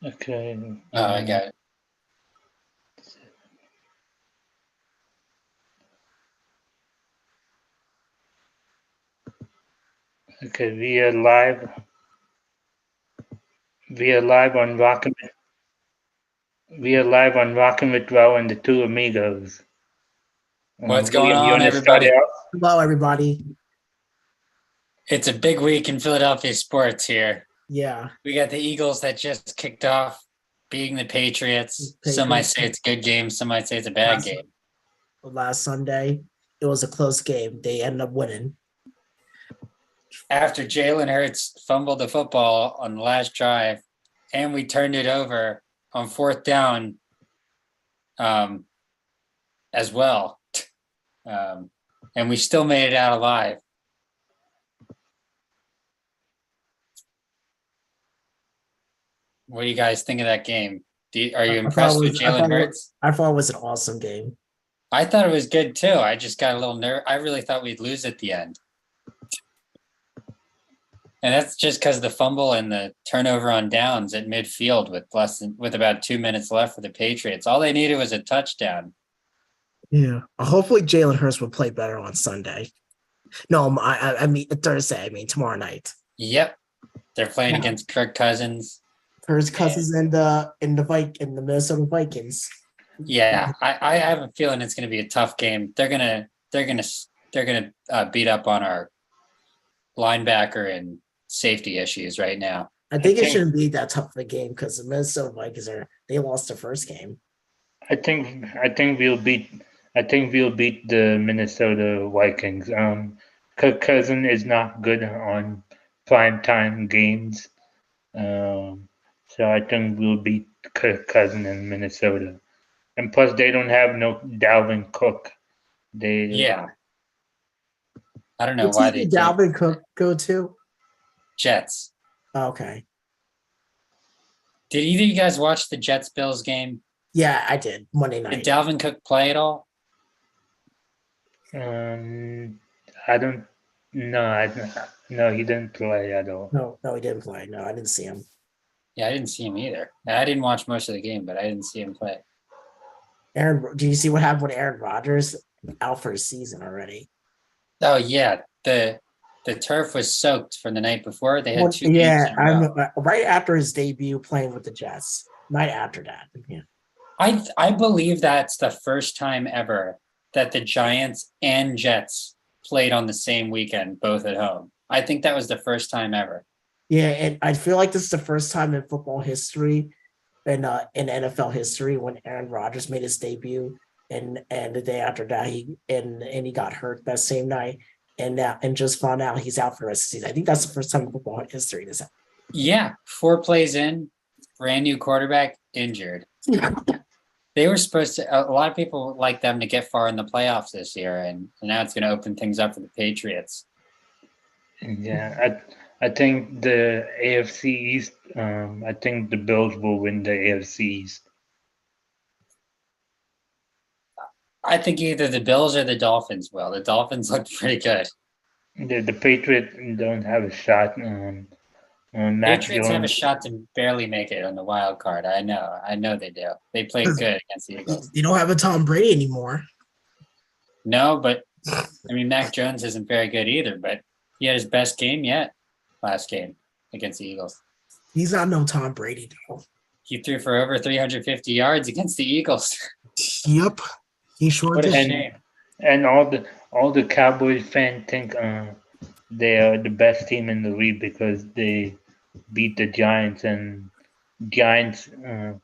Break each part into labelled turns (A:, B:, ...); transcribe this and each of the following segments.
A: Okay.
B: Oh, I got it.
A: Okay, we are live. We are live on Rockin. We are live on Rockin' with Rahul and the two Amigos.
B: What's going
A: William, you
B: on,
A: want to start
B: everybody?
A: it out?
C: Hello, everybody.
B: It's a big week in Philadelphia sports here.
C: Yeah.
B: We got the Eagles that just kicked off beating the Patriots. Some might say it's a good game. Some might say it's a bad game.
C: Last Sunday, it was a close game. They ended up winning.
B: After Jalen Hurts fumbled the football on the last drive, and we turned it over on fourth down as well. And we still made it out alive. What do you guys think of that game? Are you impressed with Jalen Hurts?
C: I thought it was an awesome game.
B: I thought it was good too. I just got a little nervous. I really thought we'd lose at the end. And that's just because the fumble and the turnover on downs at midfield with about 2 minutes left for the Patriots. All they needed was a touchdown.
C: Yeah. Hopefully Jalen Hurts will play better on Sunday. No, I mean Thursday. I mean tomorrow night.
B: Yep. They're playing against Kirk Cousins.
C: Kirk Cousins and the Minnesota Vikings.
B: Yeah, I have a feeling it's going to be a tough game. They're gonna beat up on our linebacker and safety issues right now.
C: I think it shouldn't be that tough of a game because the Minnesota Vikings they lost the first game.
A: I think we'll beat the Minnesota Vikings. Kirk Cousins is not good on primetime games. So I think we'll beat Kirk Cousins in Minnesota. And plus, they don't have no Dalvin Cook.
B: I don't know why they
C: did Dalvin Cook go to
B: Jets.
C: Okay.
B: Did either of you guys watch the Jets Bills game?
C: Yeah, I did Monday night.
B: Did Dalvin Cook play at all?
A: I don't. No, he didn't play at all.
C: No, he didn't play. No, I didn't see him.
B: Yeah, I didn't see him either. I didn't watch most of the game, but I didn't see him play.
C: Do you see what happened with Aaron Rodgers? Out for a season already.
B: Oh yeah, the turf was soaked from the night before. They had 2 games.
C: Yeah, right after his debut playing with the Jets. Right after that. Yeah.
B: I believe that's the first time ever that the Giants and Jets played on the same weekend, both at home. I think that was the first time ever.
C: Yeah, and I feel like this is the first time in football history, in NFL history, when Aaron Rodgers made his debut, and the day after that he got hurt that same night, and just found out he's out for the rest of the season. I think that's the first time in football history this happened.
B: Yeah, 4 plays in, brand new quarterback injured. They were supposed to. A lot of people would like them to get far in the playoffs this year, and now it's going to open things up for the Patriots.
A: Yeah, I think the AFC East. I think the Bills will win the AFC East.
B: I think either the Bills or the Dolphins will. The Dolphins look pretty good.
A: The Patriots don't have a shot.
B: Patriots have a shot to barely make it on the wild card. I know they do. They played good against the Eagles.
C: You don't have a Tom Brady anymore.
B: No, but I mean, Mac Jones isn't very good either, but he had his best game yet last game against the Eagles.
C: He's not no Tom Brady, though.
B: He threw for over 350 yards against the Eagles.
C: Yep, he sure
B: What
C: did.
B: a shame.
A: And all the Cowboys fans think they are the best team in the league because they beat the Giants, and the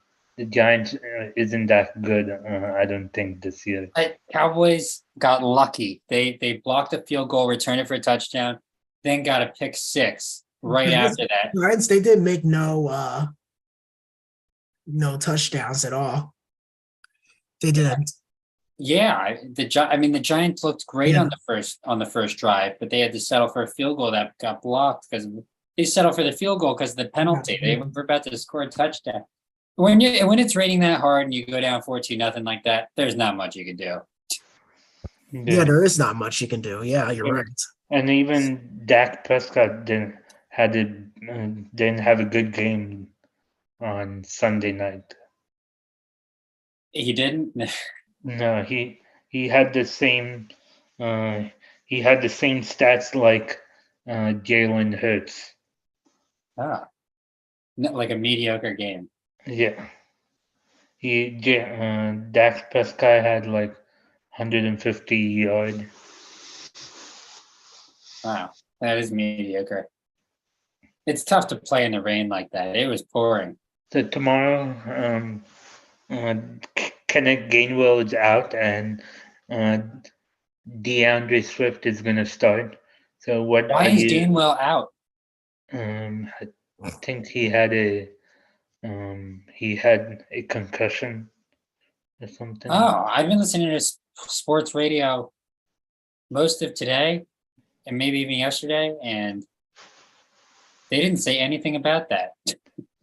A: Giants isn't that good. I don't think this year.
B: Cowboys got lucky. They blocked a field goal, returned it for a touchdown, then got a pick 6 right after that.
C: Giants, they didn't make no touchdowns at all. They didn't.
B: Yeah, the Giants looked great on the first drive, but they had to settle for a field goal that got blocked because they settled for the field goal because of the penalty. They were about to score a touchdown. When it's raining that hard and you go down 14-0 like that, there's not much you can do.
C: Yeah, there is not much you can do. Yeah, you're right.
A: And even Dak Prescott didn't have a good game on Sunday night.
B: He didn't.
A: No, he had the same uh, he had the same stats like Jalen Hurts.
B: Ah, like a mediocre game.
A: Yeah, Dak Prescott had like 150 yard.
B: Wow, that is mediocre. It's tough to play in the rain like that. It was pouring.
A: So tomorrow, uh, Kenneth Gainwell is out and uh, DeAndre Swift is gonna start. So what
B: Why
A: are
B: is
A: you?
B: Gainwell out?
A: I think he had a concussion or something.
B: Oh, I've been listening to sports radio most of today and maybe even yesterday, and they didn't say anything about that.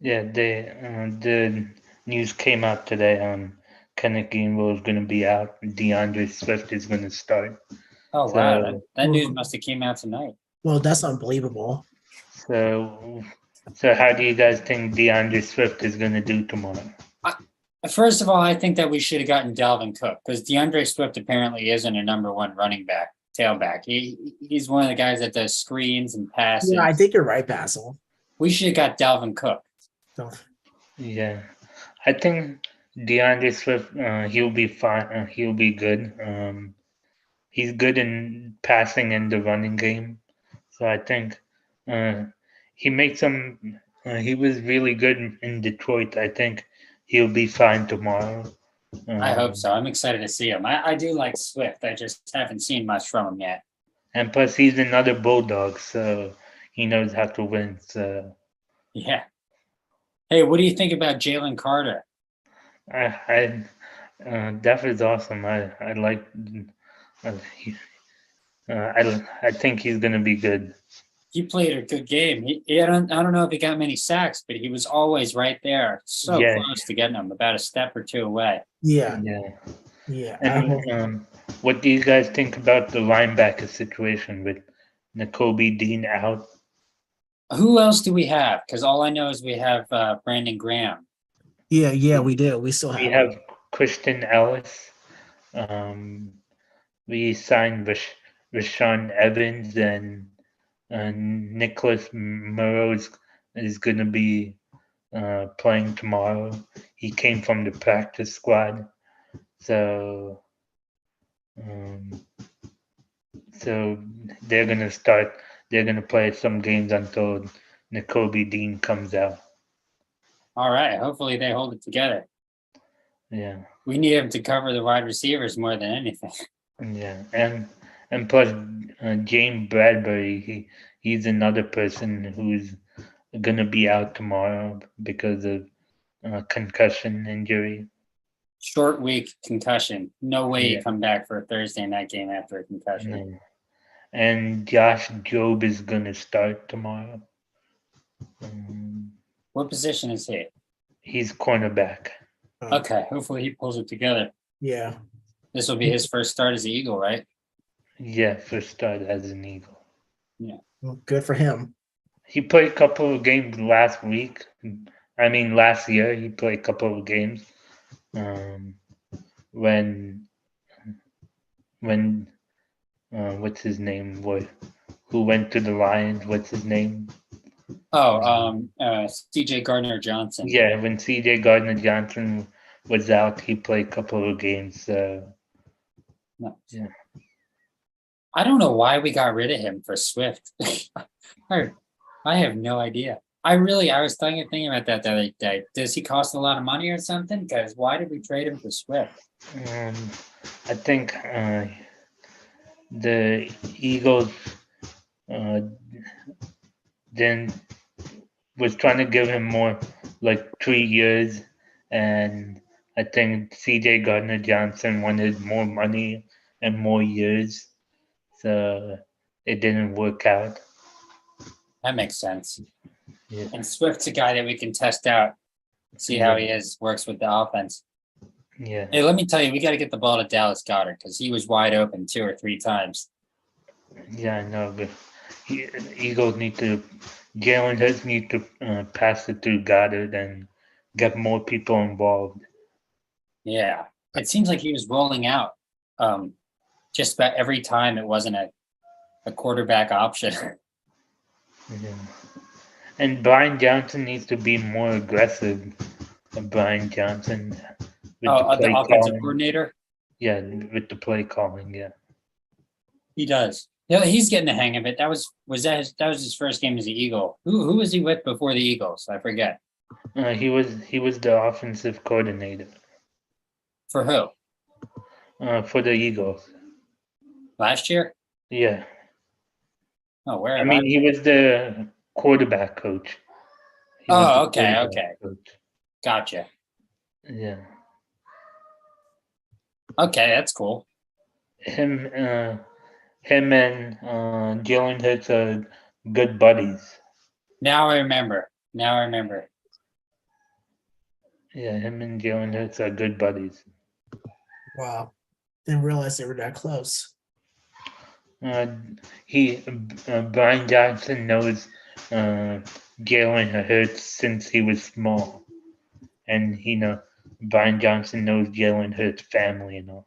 A: Yeah, the news came out today. Kenneth Gainwell is gonna be out. DeAndre Swift is gonna start.
B: Oh wow, that,
A: So
B: that news must have came out tonight.
C: Well, that's unbelievable.
A: so so how do you guys think DeAndre Swift is gonna do tomorrow?
B: First of all, I think that we should have gotten Dalvin Cook because DeAndre Swift apparently isn't a number one running back, tailback. He's one of the guys that does screens and passes.
C: Yeah, I think you're right, Basil.
B: We should have got Dalvin Cook.
C: So,
A: Yeah, I think DeAndre Swift, he'll be fine. He'll be good. He's good in passing and the running game. So I think uh, he makes some. He was really good in Detroit. I think he'll be fine tomorrow.
B: I hope
A: Um,
B: so. I'm excited to see him. I do like Swift. I just haven't seen much from him yet.
A: and plus, he's another Bulldog, so he knows how to win. So
B: Yeah. Hey, what do you think about Jalen Carter?
A: that was awesome. I like. He, I think he's gonna be good.
B: He played a good game. I don't know if he got many sacks, but he was always right there, so
A: Yeah,
B: close to getting him, about a step or two away.
C: yeah,
A: yeah.
C: yeah.
A: And what do you guys think about the linebacker situation with Nakobe Dean out?
B: Who else do we have? Because all I know is we have Brandon Graham.
C: Yeah, we do. We still
A: We
C: have
A: have Christian Ellis. Um, we signed Rashawn Evans and Nicholas Murrow is going to be playing tomorrow. He came from the practice squad. So um, so they're gonna start. They're gonna play some games until Nakobe Dean comes out.
B: All right. Hopefully they hold it together.
A: Yeah,
B: We need him to cover the wide receivers more than anything.
A: yeah, and plus James Bradbury. He's another person who's gonna be out tomorrow because of concussion injury.
B: Short week concussion. No way
A: Yeah,
B: you come back for a Thursday night game after a concussion.
A: no. And Josh Jobe is gonna start tomorrow. Um,
B: What position is he?
A: he's cornerback.
B: Okay. Hopefully he pulls it together.
C: yeah.
B: This will be his first start as an Eagle, right?
A: Yeah, first start as an Eagle.
C: Well, good for him.
A: He played a couple of games last week. I mean, last year he played a couple of games. Um, when what's his name? Who went to the Lions? What's his name?
B: CJ Gardner Johnson.
A: Yeah, when CJ Gardner Johnson was out, he played a couple of games.
B: No.
A: Yeah.
B: I don't know why we got rid of him for Swift. I have no idea. I was thinking about that the other day. Does he cost a lot of money or something? Because why did we trade him for Swift?
A: I think the Eagles uh, then was trying to give him more, like 3 years, and I think CJ Gardner Johnson wanted more money and more years, so it didn't work out.
B: That makes sense.
A: Yeah,
B: And Swift's a guy that we can test out, see how he works with the offense.
A: yeah,
B: Hey, let me tell you, we got to get the ball to Dallas Goedert because he was wide open 2 or 3 times.
A: yeah. I know, but Eagles need to. Jalen Hurts need to pass it to Goddard, and get more people involved.
B: Yeah. It seems like he was rolling out just about every time it wasn't a quarterback option.
A: Yeah. And Brian Johnson needs to be more aggressive. Brian Johnson with the
B: The
A: play
B: offensive
A: calling.
B: coordinator?
A: Yeah, with the play calling. Yeah.
B: He does. Yeah, he's getting the hang of it. That was his first game as the Eagle. Who was he with before the Eagles? I forget.
A: He was the offensive coordinator
B: For who?
A: for the Eagles.
B: Last year?
A: Yeah.
B: Oh, where
A: I
B: have
A: mean,
B: I?
A: he was the quarterback coach. He was
B: Oh,
A: the
B: okay,
A: quarterback
B: okay.
A: coach.
B: Gotcha.
A: Yeah.
B: Okay, that's cool.
A: Him, him and Jalen Hurts are good buddies.
B: Now I remember.
A: Yeah, him and Jalen Hurts are good buddies.
C: Wow. Didn't realize they were that close.
A: Uh, Brian Johnson knows Jalen Hurts since he was small, and Brian Johnson knows Jalen Hurts' family and all.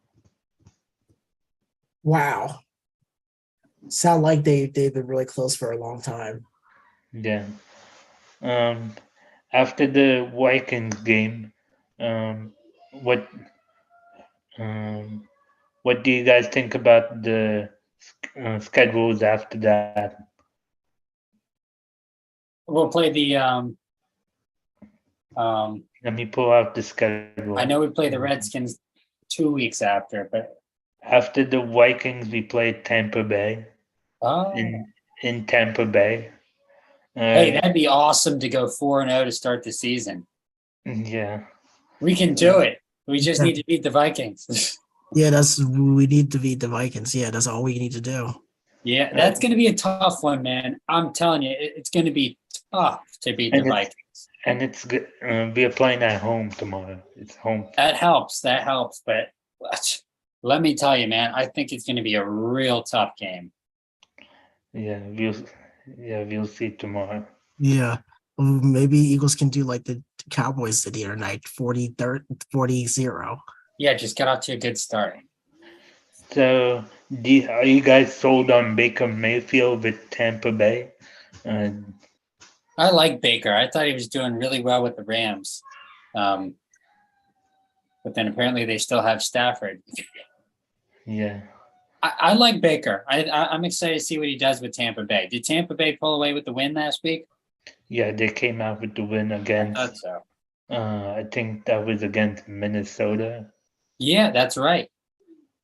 C: Wow. Sound like they've been really close for a long time.
A: Yeah. After the Vikings game, um, what um, what do you guys think about the schedules after that?
B: We'll play the
A: Let me pull out the schedule.
B: I know we play the Redskins 2 weeks after, but
A: After the Vikings, we played Tampa Bay
B: oh,
A: in Tampa Bay.
B: hey, that'd be awesome to go 4-0 to start the season.
A: Yeah.
B: We can do it. We just need to beat the Vikings.
C: Yeah, we need to beat the Vikings. Yeah, that's all we need to do.
B: Yeah, that's going to be a tough one, man. I'm telling you, it's going to be tough to beat the Vikings.
A: And it's good. We are playing at home tomorrow. It's home.
B: That helps. But let me tell you, man, I think it's going to be a real tough game.
A: Yeah, we'll see tomorrow.
C: Yeah. Maybe Eagles can do like the Cowboys did the other night, 40-0.
B: Yeah, just get off to a good start.
A: So, are you guys sold on Baker Mayfield with Tampa Bay?
B: I like Baker. I thought he was doing really well with the Rams. But then apparently they still have Stafford.
A: Yeah.
B: I like Baker. I'm excited to see what he does with Tampa Bay. Did Tampa Bay pull away with the win last week?
A: Yeah, they came out with the win against.
B: I thought so.
A: I think that was against Minnesota.
B: Yeah, that's right.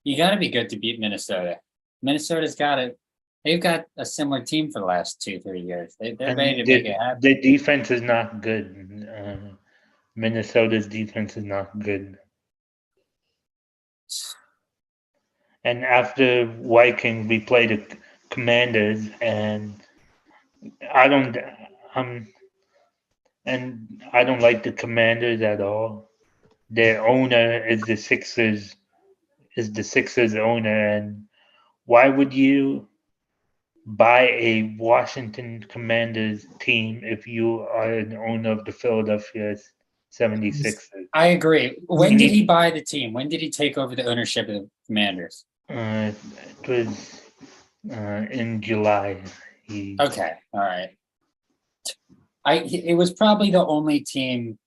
B: You got to be good to beat Minnesota. Minnesota's got it. They've got a similar team for the last 2-3 years. They're ready to make it happen.
A: The defense is not good. Minnesota's defense is not good. And after Vikings, we play the Commanders, and I don't like the Commanders at all. Their owner is the Sixers owner, and why would you buy a Washington Commanders team if you are an owner of the Philadelphia 76ers?
B: I agree. When did he buy the team? When did he take over the ownership of the Commanders?
A: It was in July.
B: Okay, all right. It was probably the only team.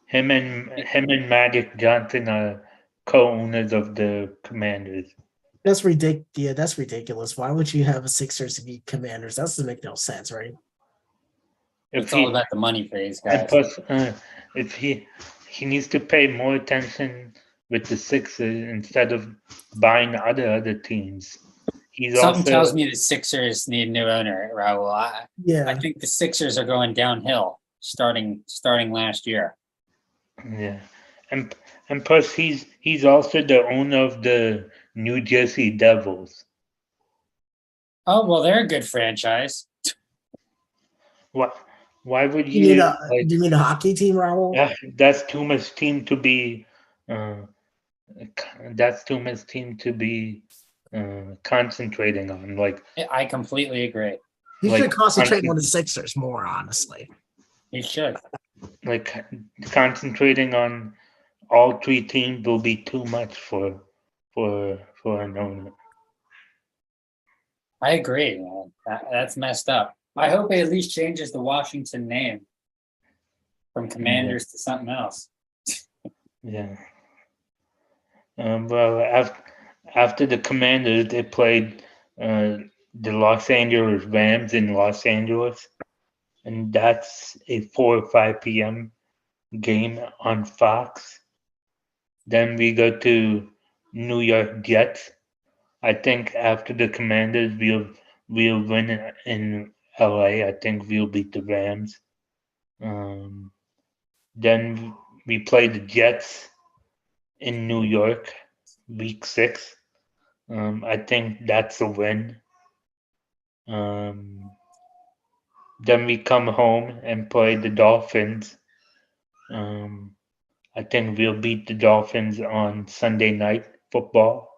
A: Him and Magic Johnson are co-owners of the Commanders.
C: That's ridiculous. Yeah, that's ridiculous. Why would you have a Sixers beat Commanders? That doesn't make no sense, right?
B: It's all about the money for these guys.
A: And plus, if he needs to pay more attention with the Sixers instead of buying other teams.
B: Something tells me the Sixers need a new owner, Rahul. I think the Sixers are going downhill starting last year.
A: Yeah, and plus he's also the owner of the New Jersey Devils.
B: Oh well, they're a good franchise.
A: Why would you?
C: Do you mean a hockey team, Rahul?
A: That's too much team to be. That's too much team to be concentrating on. Like
B: I completely agree.
C: He should concentrate on the Sixers more, honestly.
B: He should.
A: like concentrating on all three teams will be too much for an owner.
B: I agree, man. That's messed up. I hope it at least changes the Washington name from Commanders to something else.
A: Yeah. Well, after the Commanders, they played the Los Angeles Rams in Los Angeles, and that's a 4 or 5 p.m. game on Fox. Then we go to New York Jets. I think after the Commanders, we'll win in LA. I think we'll beat the Rams. Um, then we play the Jets in New York, week 6. I think that's a win. Um, then we come home and play the Dolphins. Um, I think we'll beat the Dolphins on Sunday night football.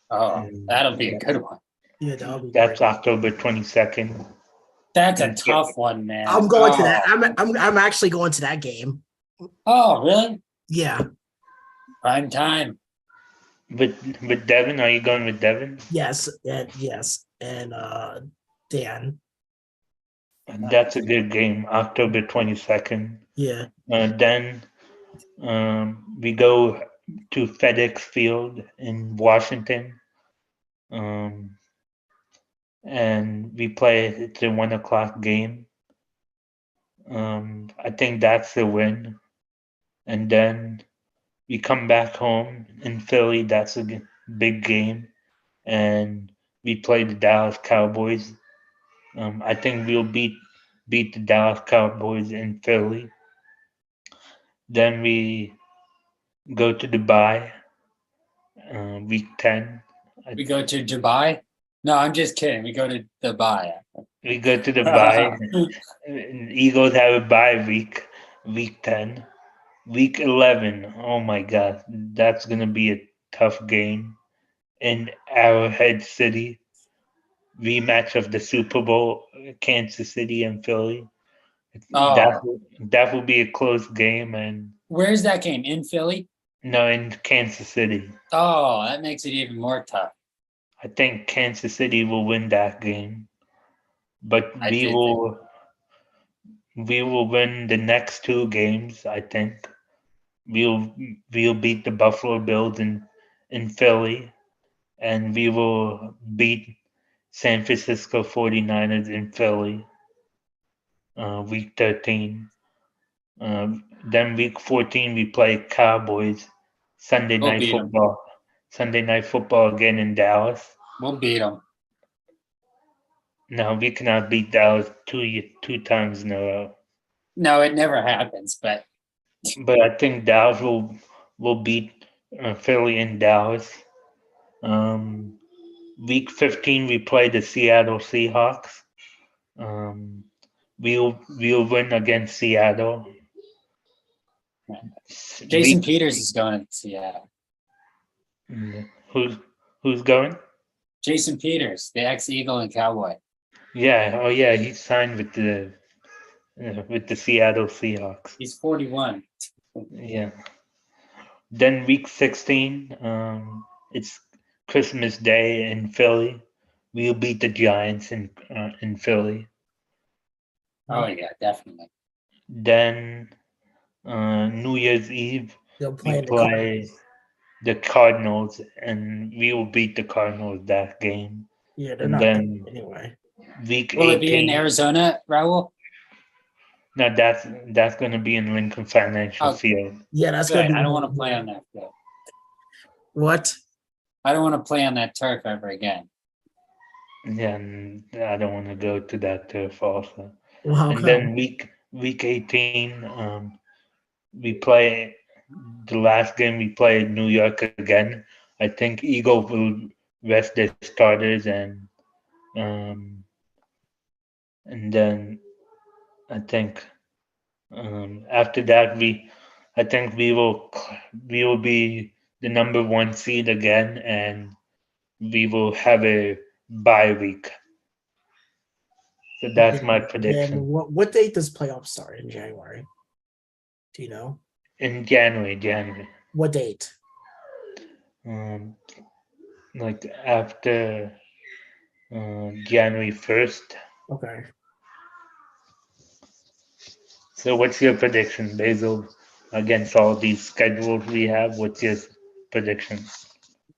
B: Oh,
A: And
B: that'll be a good one.
C: Yeah, that'll be
A: that's
C: great.
A: October 22nd.
B: That's a
A: And
B: tough one, man.
C: I'm going to that. I'm actually going to that game.
B: Oh, really?
C: Yeah.
B: Prime time.
A: With Devin, are you going with Devin?
C: Yes. And Dan.
A: That's a good game, October 22nd.
C: Yeah.
A: Then we go to FedEx Field in Washington. And we play. It's a 1 o'clock game. I think that's a win. And then we come back home in Philly. That's a big game, and we play the Dallas Cowboys. I think we'll beat the Dallas Cowboys in Philly. Then we go to Dubai, week 10.
B: We go to Dubai. No, I'm just kidding. We go to Dubai.
A: We go to Dubai. Eagles have a bye week 10. Week 11, oh my God, that's going to be a tough game in Arrowhead City. Rematch of the Super Bowl, Kansas City and Philly. That,
B: Oh,
A: that will be a close game. And
B: where's that game? In Philly?
A: no, in Kansas City.
B: Oh, that makes it even more tough.
A: I think Kansas City will win that game. But
B: I did think.
A: we will win the next 2 games, I think. We'll we'll beat the Buffalo Bills in Philly, and we will beat San Francisco 49ers in Philly, week 13. Then week 14 we play Cowboys Sunday
B: We'll
A: night
B: beat them.
A: football. Sunday night football again in Dallas.
B: We'll beat them.
A: No, we cannot beat Dallas two times in a row.
B: No, it never happens. But
A: But I think Dallas will beat Philly in Dallas. Um, week 15 we play the Seattle Seahawks. Um, we'll win against Seattle.
B: Jason
A: Week,
B: Peters is going to Seattle.
A: who's going?
B: Jason Peters, the ex-Eagle and Cowboy.
A: Yeah, oh yeah, he signed with the Seattle Seahawks.
B: He's 41.
A: Yeah. Then week 16, it's Christmas Day in Philly. We'll beat the Giants in Philly.
B: Oh yeah, definitely.
A: Then New Year's Eve
C: They'll
A: we
C: play
A: play the Cardinals, and we will beat the Cardinals that game.
C: Yeah, they're
A: And
C: not
A: then
C: good anyway.
A: week
B: Will it be in
A: 18.
B: Arizona, Rahul?
A: No, that's going to be in Lincoln Financial
B: Oh,
A: Field.
C: Yeah, that's
B: Good.
C: gonna be.
B: I don't want to play on that field.
C: What?
B: I don't want to play on that turf ever again.
A: Yeah, and I don't want to go to that turf also.
C: Well, how
A: And
C: come?
A: then week 18, we play the last game. We play New York again. I think Eagle will rest their starters, um, and then I think after that I think we will be the number 1 seed again, and we will have a bye week. So that's my
C: Then
A: prediction.
C: what date does playoffs start in January? Do you know
A: in January.
C: what date?
A: Um, like after January 1st.
C: Okay.
A: So what's your prediction, Basil? Against all these schedules we have, what's your prediction?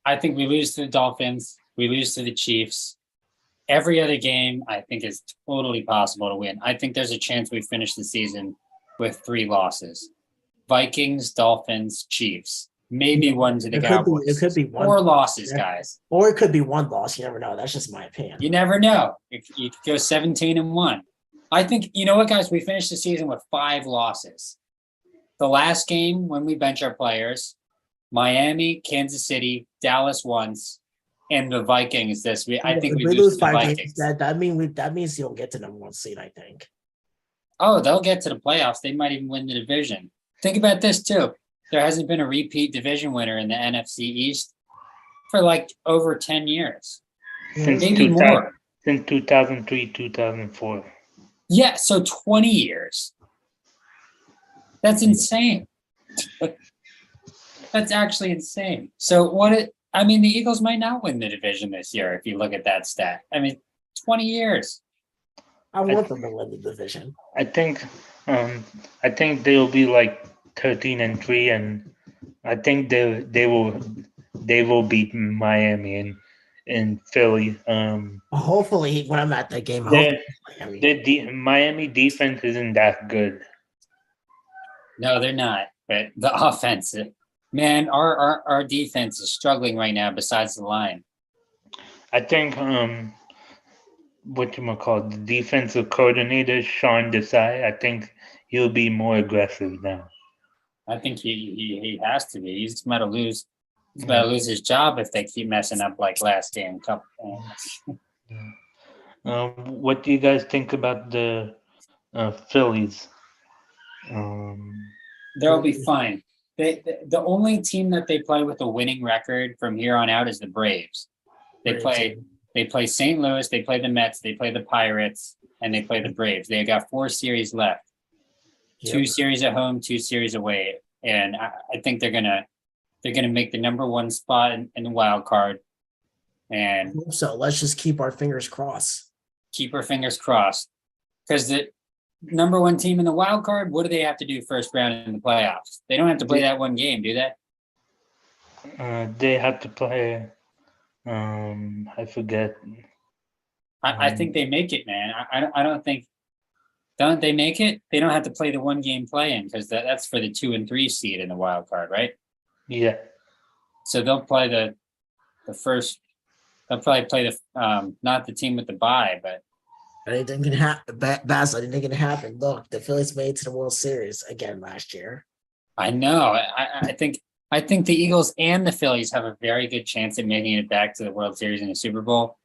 B: I think we lose to the Dolphins. We lose to the Chiefs. Every other game, I think, is totally possible to win. I think there's a chance we finish the season with 3 losses: Vikings, Dolphins, Chiefs. Maybe one to the
C: It
B: Cowboys.
C: could be one,
B: 4 losses,
C: yeah.
B: guys.
C: Or it could be one loss. You never know. That's just my opinion.
B: You never know. You could go 17-1. I think, you know what, guys? We finished the season with 5 losses. The last game when we bench our players, Miami, Kansas City, Dallas once, and the Vikings this week. I think
C: If
B: we
C: we
B: lose to the
C: 5
B: Vikings.
C: games, that means you don't get to number 1 seed, I think.
B: Oh, they'll get to the playoffs. They might even win the division. Think about this too. There hasn't been a repeat division winner in the NFC East for like over 10 years.
A: Since
B: Maybe more.
A: Since 2003, 2004.
B: Yeah, so 20 years. That's insane. That's actually insane. So the Eagles might not win the division this year if you look at that stat. 20 years.
C: I want them to win the division.
A: I think they'll be like 13-3, and I think they will beat Miami and Philly.
C: Hopefully, when I'm at that game,
A: Miami defense isn't that good.
B: No, they're not. But the offense, man, our defense is struggling right now. Besides the line,
A: I think the defensive coordinator Sean Desai. I think he'll be more aggressive now.
B: I think he has to be. He's about to lose. He's about to lose his job if they keep messing up like last game.
A: What do you guys think about the Phillies?
B: They'll be fine. The only team that they play with a winning record from here on out is the Braves. They play St. Louis, they play the Mets, they play the Pirates, and they play the Braves. They got 4 series left. Yep. 2 series at home, 2 series away, and I think they're gonna make the number 1 spot in the wild card. And
C: so let's just keep our fingers crossed.
B: Keep our fingers crossed, because the number 1 team in the wild card, what do they have to do first round in the playoffs? They don't have to play that one game, do they?
A: They have to play. I forget.
B: I think they make it, man. I don't think. Don't they make it? They don't have to play the 1 game play-in because that's for the 2 and 3 seed in the wild card, right?
A: Yeah.
B: So they'll play the first. They'll probably play the not the team with the bye, but
C: anything can happen. Bass, anything can happen. Look, the Phillies made it to the World Series again last year.
B: I know. I think the Eagles and the Phillies have a very good chance at making it back to the World Series and the Super Bowl,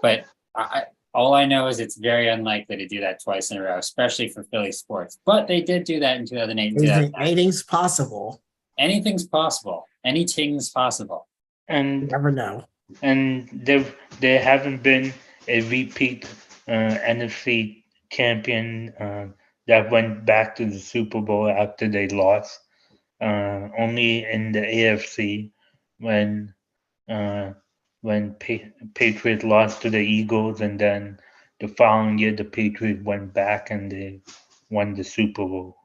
B: but all I know is it's very unlikely to do that twice in a row, especially for Philly sports. But they did do that in 2008 and 2009.
C: Anything's possible.
B: Anything's possible. Anything's possible.
A: And
C: you never know.
A: And there haven't been a repeat NFC champion that went back to the Super Bowl after they lost. Only in the AFC when Patriots lost to the Eagles, and then the following year the Patriots went back and they won the Super Bowl.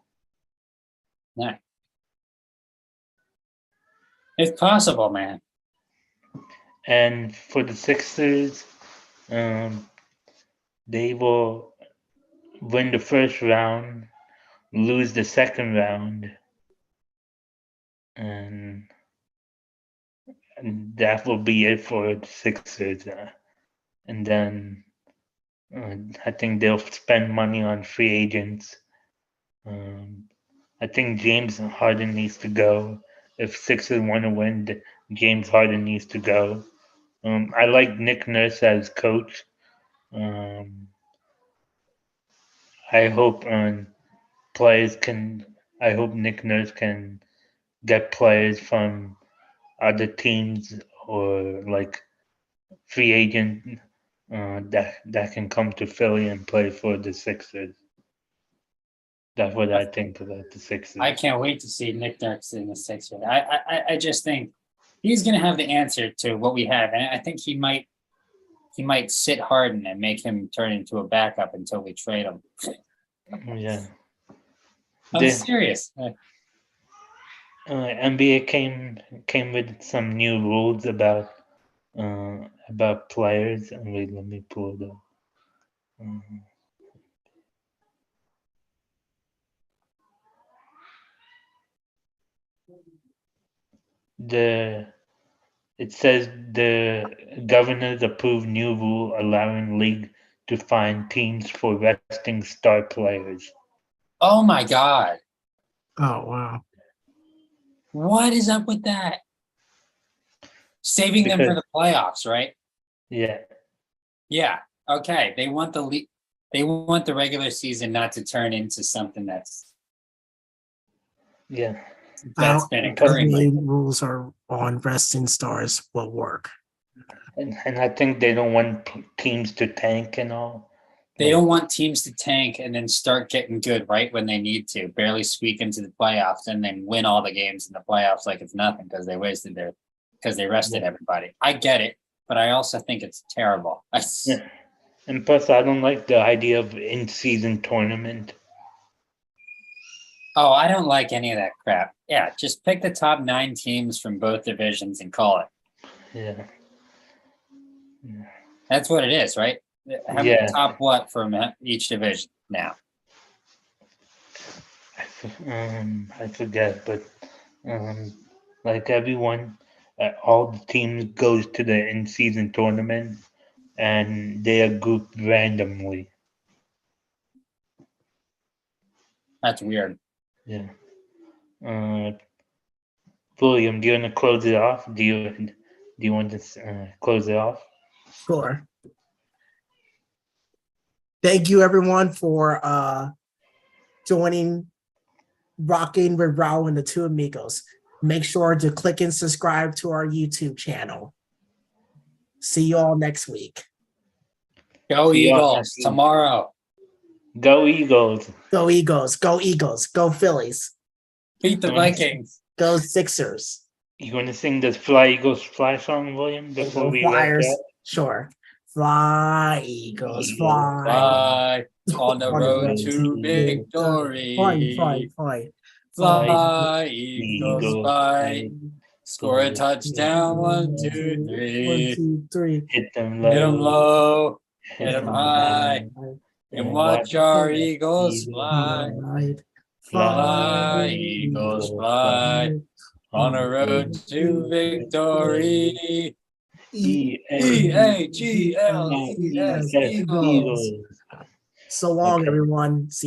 B: Yeah. It's possible, man.
A: And for the Sixers, they will win the first round, lose the second round, and that will be it for the Sixers. And then I think they'll spend money on free agents. I think James Harden needs to go. If Sixers want to win, James Harden needs to go. I like Nick Nurse as coach. I hope I hope Nick Nurse can get players from other teams or like free agent that can come to Philly and play for the Sixers. That's what I think about the Sixers.
B: I can't wait to see Nick Nurse in the Sixers. I just think he's going to have the answer to what we have, and I think he might sit Harden and make him turn into a backup until we trade him.
A: Yeah.
B: I'm serious.
A: NBA came with some new rules about players. And wait, let me pull it up. It says the governors approved new rule allowing league to fine teams for resting star players.
B: Oh my God.
C: Oh wow.
B: What is up with that? Saving them for the playoffs, right?
A: Yeah.
B: Yeah. Okay. They want the regular season not to turn into something that's
A: been
C: occurring. The rules are on resting stars will work.
A: And I think they don't want teams to tank and all.
B: They don't want teams to tank and then start getting good right when they need to, barely squeak into the playoffs and then win all the games in the playoffs like it's nothing because they rested everybody. I get it, but I also think it's terrible.
A: Yeah. And plus, I don't like the idea of in-season tournament.
B: Oh, I don't like any of that crap. Yeah, just pick the top 9 teams from both divisions and call it.
A: Yeah.
B: That's what it is, right? Have the top what from each division now?
A: I forget, but like everyone, all the teams goes to the in-season tournament, and they are grouped randomly.
B: That's weird.
A: Yeah. William, do you want to close it off? Do you want to close it off?
C: Sure. Thank you, everyone, for joining Rockin with Rahul and the Two Amigos. Make sure to click and subscribe to our YouTube channel. See you all next week.
B: Go Eagles tomorrow.
A: Go Eagles.
C: Go Eagles. Go Eagles. Go Phillies.
B: Beat the Vikings.
C: Go Sixers.
A: You going to sing this Fly Eagles Fly song, William, before we
C: Flyers? Sure. Fly, Eagles, fly.
B: On the road to victory.
C: Fly.
B: Fly, Eagles, fly. Score a touchdown, 1, 2, 3.
C: 1, 2, 3.
A: Hit them
B: low. Hit them high. And watch our Eagles fly. Fly, Eagles, fly. On a road to victory. EAGLES Eagles.
C: So long, everyone. See